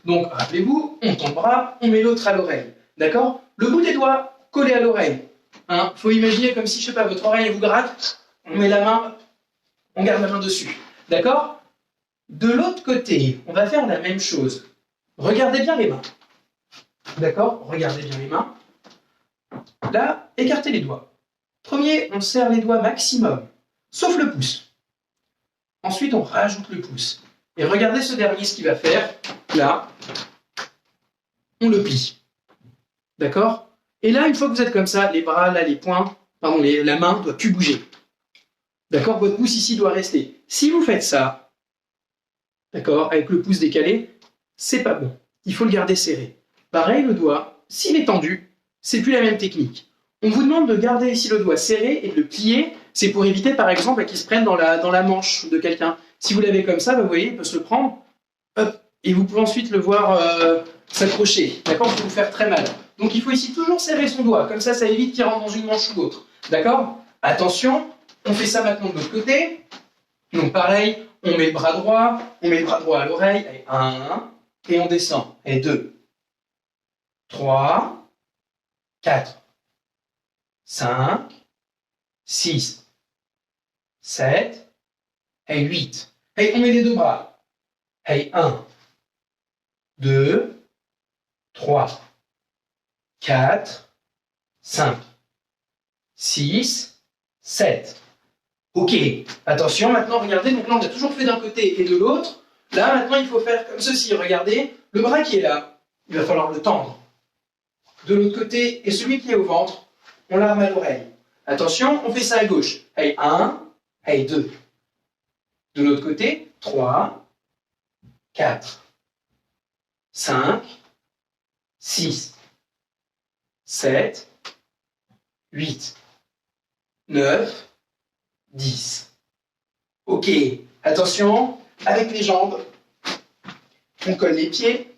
Donc, rappelez-vous, on tend le bras, on met l'autre à l'oreille. D'accord? Le bout des doigts collé à l'oreille. Hein, faut imaginer comme si, je sais pas, votre oreille vous gratte, on met la main, on garde la main dessus. D'accord? De l'autre côté, on va faire la même chose. Regardez bien les mains. D'accord? Regardez bien les mains. Là, écartez les doigts. Premier, on serre les doigts maximum, sauf le pouce. Ensuite, on rajoute le pouce. Et regardez ce dernier, ce qu'il va faire. Là, on le plie. D'accord? Et là, une fois que vous êtes comme ça, les bras, là, les poings, pardon, la main ne doit plus bouger. D'accord? Votre pouce ici doit rester. Si vous faites ça, d'accord, avec le pouce décalé, c'est pas bon. Il faut le garder serré. Pareil, le doigt, s'il est tendu, c'est plus la même technique. On vous demande de garder ici le doigt serré et de le plier. C'est pour éviter, par exemple, qu'il se prenne dans la manche de quelqu'un. Si vous l'avez comme ça, vous voyez, il peut se le prendre, hop, et vous pouvez ensuite le voir s'accrocher. D'accord? Ça peut vous faire très mal. Donc il faut ici toujours serrer son doigt. Comme ça évite qu'il rentre dans une manche ou l'autre. D'accord? Attention, on fait ça maintenant de l'autre côté. Donc pareil, on met le bras droit à l'oreille. Allez, 1, et on descend. Et 2, 3, 4, 5, 6, 7, et 8. Et on met les deux bras. Et 1, 2, 3, 4, 5, 6, 7. Ok, attention, maintenant regardez, donc là on a toujours fait d'un côté et de l'autre. Là maintenant il faut faire comme ceci, regardez, le bras qui est là, il va falloir le tendre. De l'autre côté, et celui qui est au ventre, on l'arme à l'oreille. Attention, on fait ça à gauche. Allez, 1, allez, 2. De l'autre côté, 3, 4, 5, 6, 7, 8, 9, 10. Ok, attention, avec les jambes, on colle les pieds,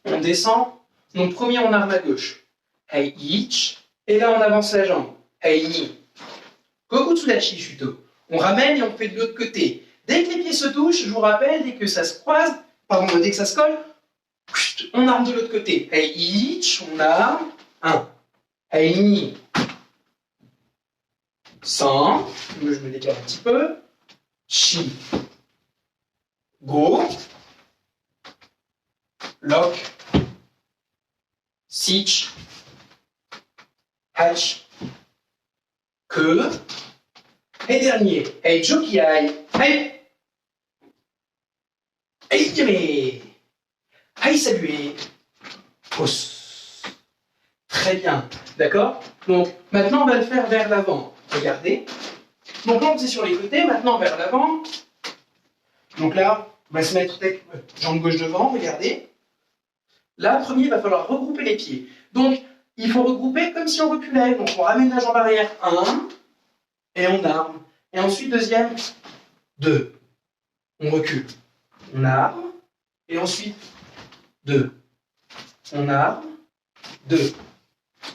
on descend. Donc premier, on arme à gauche. Hei, ich. Et là, on avance la jambe. Hei, ni. Kokutsudachi shuto. On ramène et on fait de l'autre côté. Dès que les pieds se touchent, je vous rappelle, dès que ça se croise, pardon, dès que ça se colle, on arme de l'autre côté. Hei, ich, on arme. 1. Hei, ni. 100. Je me décale un petit peu. Chi. Go. Lock. Sich. Hatch. Que. Et dernier. Hei, jokiai. Hei. Hei, tiré. Hei, saluer. Pose. Très bien. D'accord? Donc, maintenant, on va le faire vers l'avant. Regardez. Donc là, on faisait sur les côtés, maintenant vers l'avant. Donc là, on va se mettre jambe gauche devant, regardez. Là, premier, il va falloir regrouper les pieds. Donc, il faut regrouper comme si on reculait. Donc, on ramène la jambe arrière, 1, et on arme. Et ensuite, deuxième, 2. On recule. On arme. Et ensuite, 2. On arme. 2.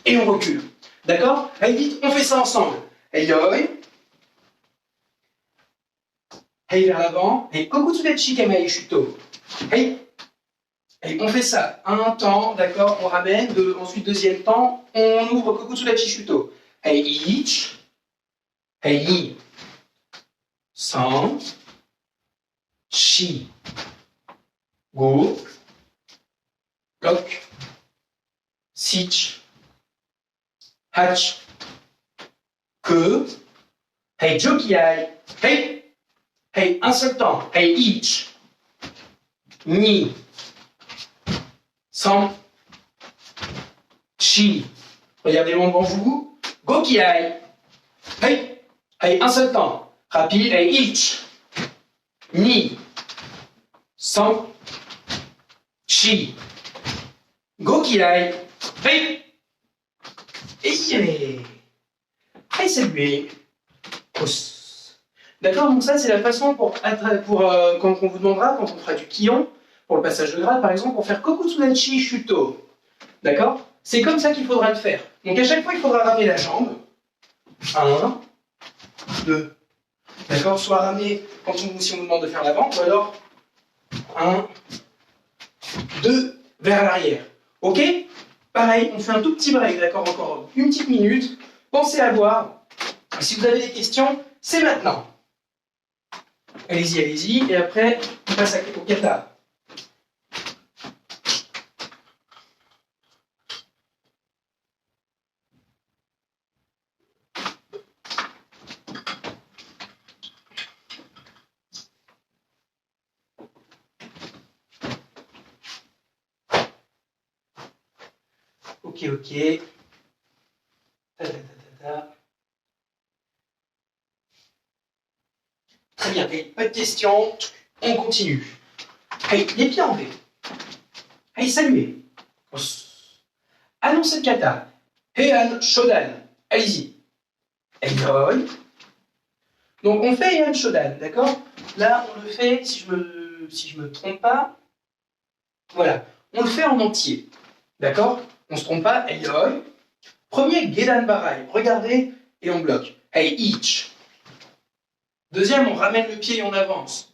Et on recule. D'accord? Allez, vite, on fait ça ensemble. Hei, yoi. Hei, vers l'avant. Hei, kokutsudachi kamei shuto. Hei. Et on fait ça un temps, d'accord, on ramène, ensuite deuxième temps, on ouvre kokutsudachi shuto. Hei, ich. Hei, ni. 100. Chi. Go. Lock. Sich. Hatch. Que. Hei, jokiai. Hei. Hei, un seul temps. Hei, ich. Ni. 100. Chi. Regardez loin devant vous. Gokiai. Hei. Hei, un seul temps. Rapide. Hei, ich. ni, san, chi, gokiai, hei, et saluer. D'accord, donc ça c'est la façon pour quand on vous demandera, quand on fera du kion, pour le passage de grade par exemple, pour faire kokutsudachi shuto. D'accord? C'est comme ça qu'il faudra le faire. Donc à chaque fois il faudra ramener la jambe. 1, 2. D'accord? Soit ramener si on vous demande de faire l'avant, ou alors 1, 2 vers l'arrière. Ok? Pareil, on fait un tout petit break, d'accord? Encore une petite minute. Pensez à boire. Si vous avez des questions, c'est maintenant. Allez-y, allez-y. Et après, on passe au kata. Ok, ok. Très bien, et pas de questions, on continue. Allez, les pieds en V. Allez, saluez. Annoncez le kata. Heian Shodan. Allez-y. Enjoy. Donc on fait Heian Shodan, d'accord? Là, on le fait, si je me trompe pas, voilà, on le fait en entier. D'accord? On ne se trompe pas, Enjoy. Premier, Gedan Barai. Regardez et on bloque. Hey, each. Deuxième, on ramène le pied et on avance.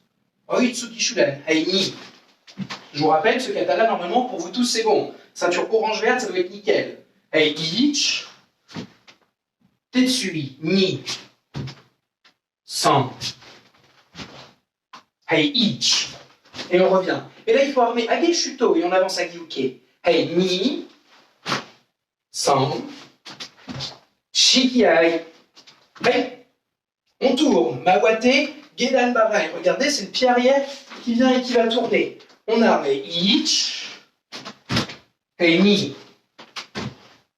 Oitsuki Shudan. Hey, ni. Je vous rappelle, ce kata-là, normalement, pour vous tous, c'est bon. Ceinture orange verte, ça doit être nickel. Hey, each. Tetsui. Ni. San. Hey, each. Et on revient. Et là, il faut armer Age Shuto et on avance à Gyuke. Hey, ni. San. Shikiai. Hey. On tourne, Mawate, Gedan Barai. Regardez, c'est le pied arrière qui vient et qui va tourner. On a armé Ich, et Ni.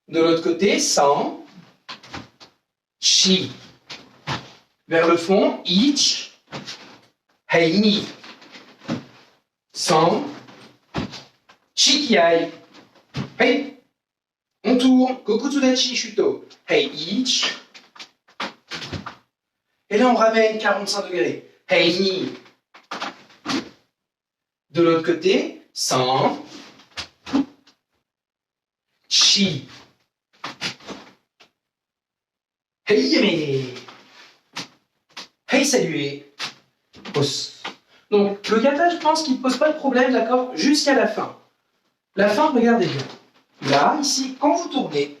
De l'autre côté, San, Chi. Vers le fond, Ich, Hei Ni. San, Shikiai. Hei. On tourne, Kokutsudachi Shuto. Hei Ich. Et là, on ramène 45 degrés. Hei ni. De l'autre côté, san. Chi. Hei yeme. Hei saluer. Os. Donc, le kata, je pense qu'il ne pose pas de problème, d'accord, jusqu'à la fin. La fin, regardez bien. Là, ici, quand vous tournez,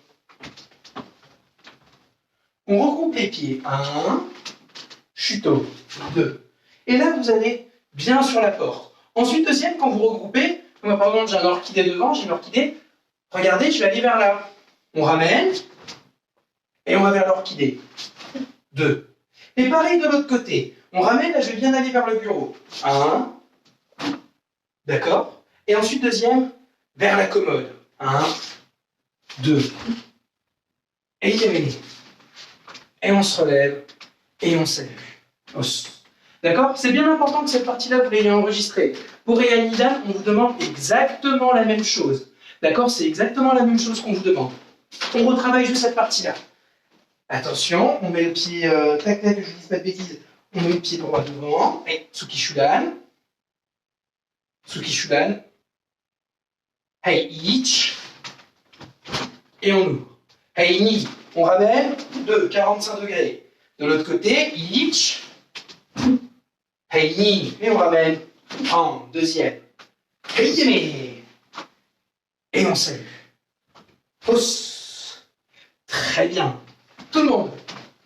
on regroupe les pieds. 1. Shuto, 2. Et là, vous allez bien sur la porte. Ensuite, deuxième, quand vous regroupez, moi, par exemple, j'ai un orchidée devant, j'ai une orchidée. Regardez, je vais aller vers là. On ramène et on va vers l'orchidée. 2. Et pareil de l'autre côté. On ramène, là, je vais bien aller vers le bureau. 1. D'accord? Et ensuite, deuxième, vers la commode. 1, 2. Et il y avait. Et on se relève et on salue. D'accord? C'est bien important que cette partie-là, vous l'ayez enregistrée. Pour Heian Nidan, on vous demande exactement la même chose. D'accord? C'est exactement la même chose qu'on vous demande. On retravaille juste cette partie-là. Attention, on met le pied, tac, tac, que je ne dise pas de bêtises, on met le pied droit devant, et Tsuki Shudan. Tsuki Shudan. Hei Ich. Et on ouvre. Hei Ni. On ramène 2, 45 degrés. De l'autre côté, Ich. Hei Ni. Et on ramène en deuxième. Hei Yeme. Et on salue. Os. Très bien. Tout le monde,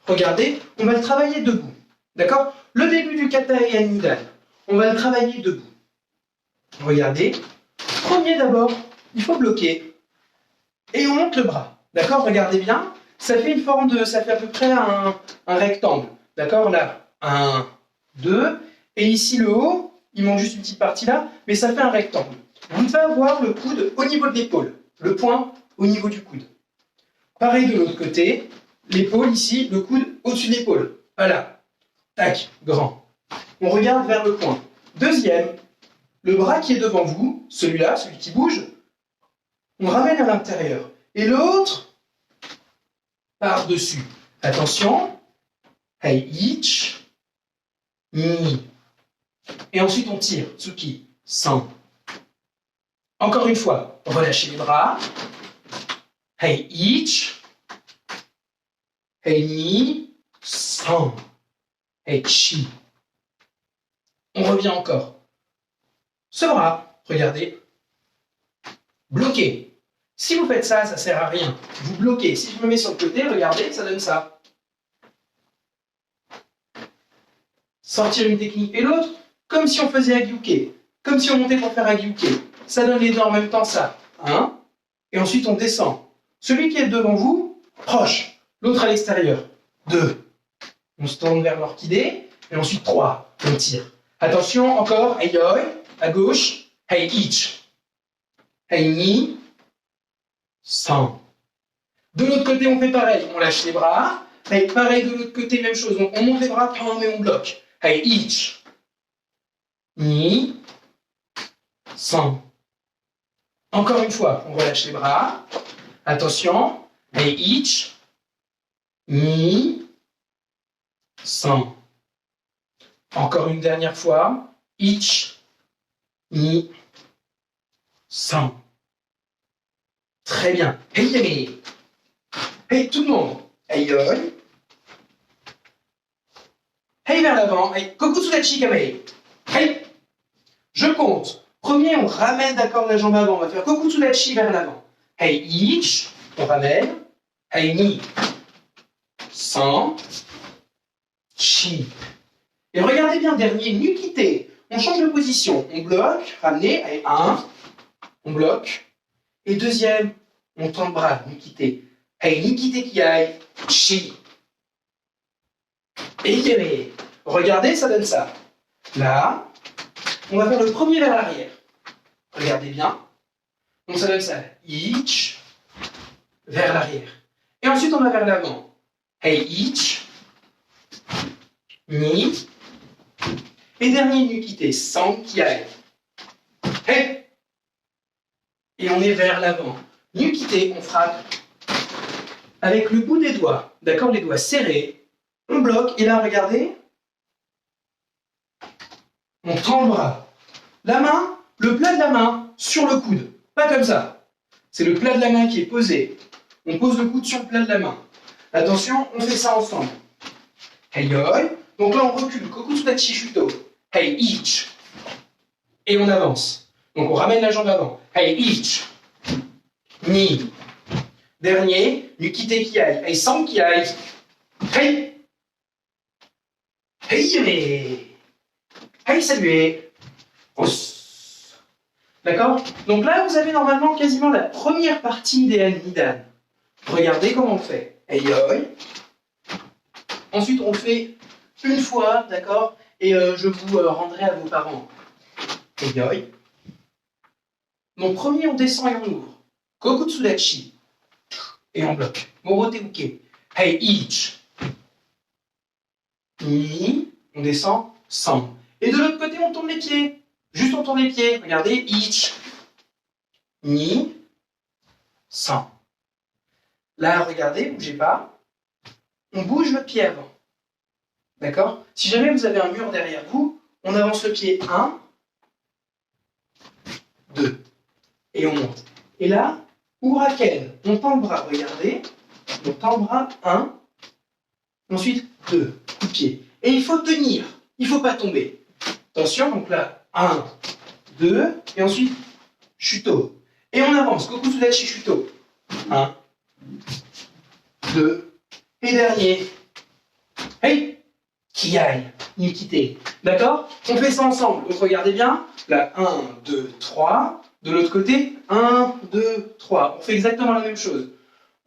regardez, on va le travailler debout. D'accord? Le début du kata Heian Nidan, on va le travailler debout. Regardez. Premier d'abord, il faut bloquer. Et on monte le bras. D'accord? Regardez bien. Ça fait une forme de. Ça fait à peu près un rectangle. D'accord? Là. 1, 2. Et ici le haut, il manque juste une petite partie là, mais ça fait un rectangle. Vous devez avoir le coude au niveau de l'épaule. Le poing au niveau du coude. Pareil de l'autre côté. L'épaule ici, le coude au-dessus de l'épaule. Voilà. Tac, grand. on regarde vers le coin. Deuxième, le bras qui est devant vous, celui-là, celui qui bouge, on ramène à l'intérieur. Et l'autre, par-dessus. Attention, hey, ich, ni. Et ensuite on tire, tsuki, san. Encore une fois, relâchez les bras. Hey, ich, hey, ni, san. Hey, chi. On revient encore. Ce bras, regardez, bloqué. Si vous faites ça, ça ne sert à rien. Vous bloquez. Si je me mets sur le côté, regardez, ça donne ça. Sortir une technique et l'autre, comme si on faisait agyuke. Comme si on montait pour faire agyuke. Ça donne les deux en même temps, ça. Un. Et ensuite, on descend. Celui qui est devant vous, proche. L'autre à l'extérieur. 2. On se tourne vers l'orchidée. Et ensuite, 3. On tire. Attention, encore. Hey, oi. À gauche. Hey, ich. Hey, ni. 100. De l'autre côté, on fait pareil. On lâche les bras. Hey, pareil de l'autre côté, même chose. On monte les bras, mais on bloque. Hey, ich. Ni. 100. Encore une fois, on relâche les bras. Attention. Hey, ich. Ni. 100. Encore une dernière fois. Ich. Ni. 100. Très bien. Hey, yamé. Hey, tout le monde. Hey, yoi. Hey, vers l'avant. Hey, kokutsudachi kame. Hey. Je compte. Premier, on ramène, d'accord, la jambe avant. On va faire kokutsudachi vers l'avant. Hey, ich. On ramène. Hey, ni. 100. Chi. Et regardez bien, dernier, nukité. On change de position. On bloque, ramener. Hey, 1. On bloque. Et deuxième, on tend le bras, nukité. Hey, nikite kiai. Chi. Et yamé. Regardez, ça donne ça. Là, on va faire le premier vers l'arrière. Regardez bien. Donc ça donne ça. Ich. Vers l'arrière. Et ensuite, on va vers l'avant. Hey, ich. Ni. Et dernier, nukité. San kiai. Hey. Et on est vers l'avant. Nukité, on frappe avec le bout des doigts. D'accord, les doigts serrés. On bloque. Et là, regardez. On tend le bras. La main, le plat de la main sur le coude. Pas comme ça. C'est le plat de la main qui est posé. On pose le coude sur le plat de la main. Attention, on fait ça ensemble. Hey, yoi. Donc là, on recule. Kokutsudachi shuto. Hey, ich. Et on avance. Donc on ramène la jambe avant. Hey, ich. Ni. Dernier, nukite kiai. Hey, san kiai. Hey. Hey, yame. Hey, saluez. Os. D'accord? Donc là, vous avez normalement quasiment la première partie des Nidan. Regardez comment on fait. Hey, yoi. Ensuite, on fait une fois, d'accord? Et je vous rendrai à vos parents. Hey, yoi. Donc premier, on descend et on ouvre. Kokutsudachi. Et on bloque. Morote uke. Hey, ich. Ni. On descend. San. Et de l'autre côté, on tourne les pieds. Juste on tourne les pieds. Regardez. Ich. Ni. San. Là, regardez, bougez pas. On bouge le pied avant. D'accord? Si jamais vous avez un mur derrière vous, on avance le pied 1, 2. Et on monte. Et là, Uraken, on tend le bras, regardez. On tend le bras, 1. Ensuite, 2. Coup de pied. Et il faut tenir. Il ne faut pas tomber. Attention, donc là, 1, 2. Et ensuite, Shuto. Et on avance. Kokutsudachi Shuto. 1, 2. Et dernier. Hey! Kiai. Nukite. D'accord? On fait ça ensemble. Donc regardez bien. Là, 1, 2, 3. De l'autre côté, 1, 2, 3. On fait exactement la même chose.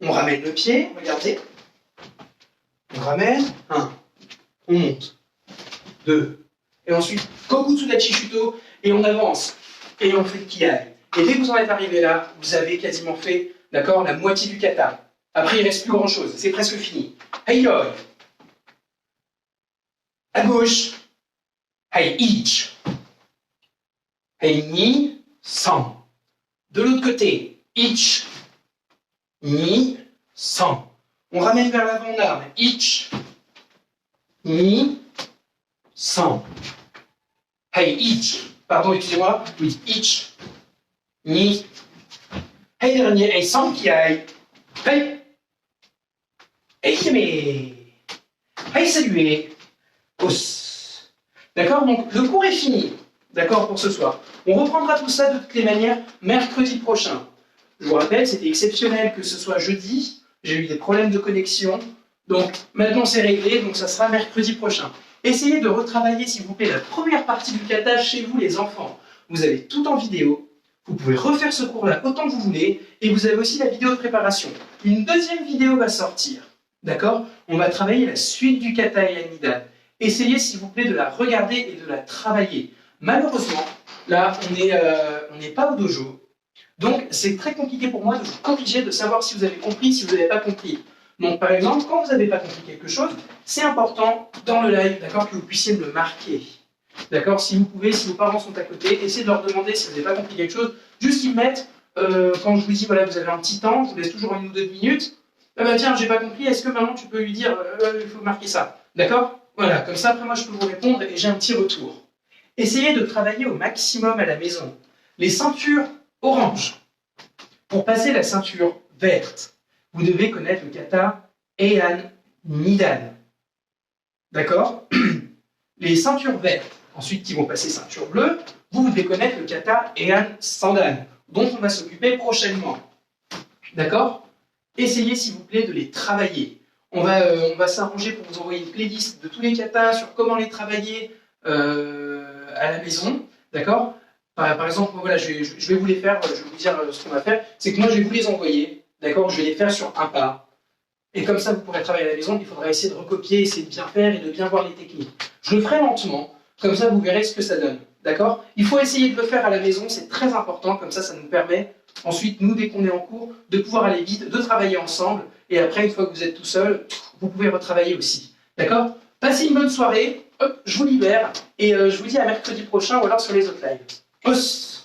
On ramène le pied, regardez. On ramène, 1. On monte, 2. Et ensuite, Kokutsudachi Shuto, et on avance. Et on fait le Kiai. Et dès que vous en êtes arrivé là, vous avez quasiment fait, d'accord, la moitié du kata. Après, il ne reste plus grand chose. C'est presque fini. Hey, yoi. À gauche. Hey, each. Hey, ni, sans. De l'autre côté, each, ni, sans. On ramène vers l'avant en arme. Each, ni, sans. Hey, each. Pardon, excusez-moi. Oui, each, ni. Hey, dernier. Hey, sans qui aille. Hey. Hey, mais. Hey, saluez. Os. D'accord, donc le cours est fini. D'accord, pour ce soir. On reprendra tout ça de toutes les manières mercredi prochain. Je vous rappelle, c'était exceptionnel que ce soit jeudi. J'ai eu des problèmes de connexion. Donc maintenant c'est réglé, donc ça sera mercredi prochain. Essayez de retravailler, s'il vous plaît, la première partie du kata chez vous, les enfants. Vous avez tout en vidéo. Vous pouvez refaire ce cours-là autant que vous voulez. Et vous avez aussi la vidéo de préparation. Une deuxième vidéo va sortir. D'accord? On va travailler la suite du kata et la nidan. Essayez, s'il vous plaît, de la regarder et de la travailler. Malheureusement, là, on n'est pas au dojo. Donc, c'est très compliqué pour moi de vous corriger, de savoir si vous avez compris, si vous n'avez pas compris. Donc, par exemple, quand vous n'avez pas compris quelque chose, c'est important, dans le live, d'accord, que vous puissiez me le marquer. D'accord? Si vous pouvez, si vos parents sont à côté, essayez de leur demander si vous n'avez pas compris quelque chose. Juste y mettre, quand je vous dis, voilà, vous avez un petit temps, je vous laisse toujours 1 ou 2 minutes. Ah bah tiens, j'ai pas compris, est-ce que maintenant tu peux lui dire, il faut marquer ça? D'accord? Voilà, comme ça, après moi, je peux vous répondre et j'ai un petit retour. Essayez de travailler au maximum à la maison. Les ceintures orange. Pour passer la ceinture verte, vous devez connaître le kata Heian Nidan. D'accord? Les ceintures vertes, ensuite qui vont passer ceinture bleue, vous devez connaître le kata Heian Sandan, dont on va s'occuper prochainement. D'accord? Essayez s'il vous plaît de les travailler. On va s'arranger pour vous envoyer une playlist de tous les katas sur comment les travailler à la maison. D'accord? Par exemple, voilà, je vais vous les faire, je vais vous dire ce qu'on va faire. C'est que moi, je vais vous les envoyer. D'accord? Je vais les faire sur un pas. Et comme ça, vous pourrez travailler à la maison. Il faudra essayer de recopier, essayer de bien faire et de bien voir les techniques. Je le ferai lentement. Comme ça, vous verrez ce que ça donne. D'accord? Il faut essayer de le faire à la maison. C'est très important. Comme ça nous permet, ensuite, nous, dès qu'on est en cours, de pouvoir aller vite, de travailler ensemble. Et après, une fois que vous êtes tout seul, vous pouvez retravailler aussi. D'accord? Passez une bonne soirée. Hop, je vous libère. Et je vous dis à mercredi prochain ou alors sur les autres lives. Os.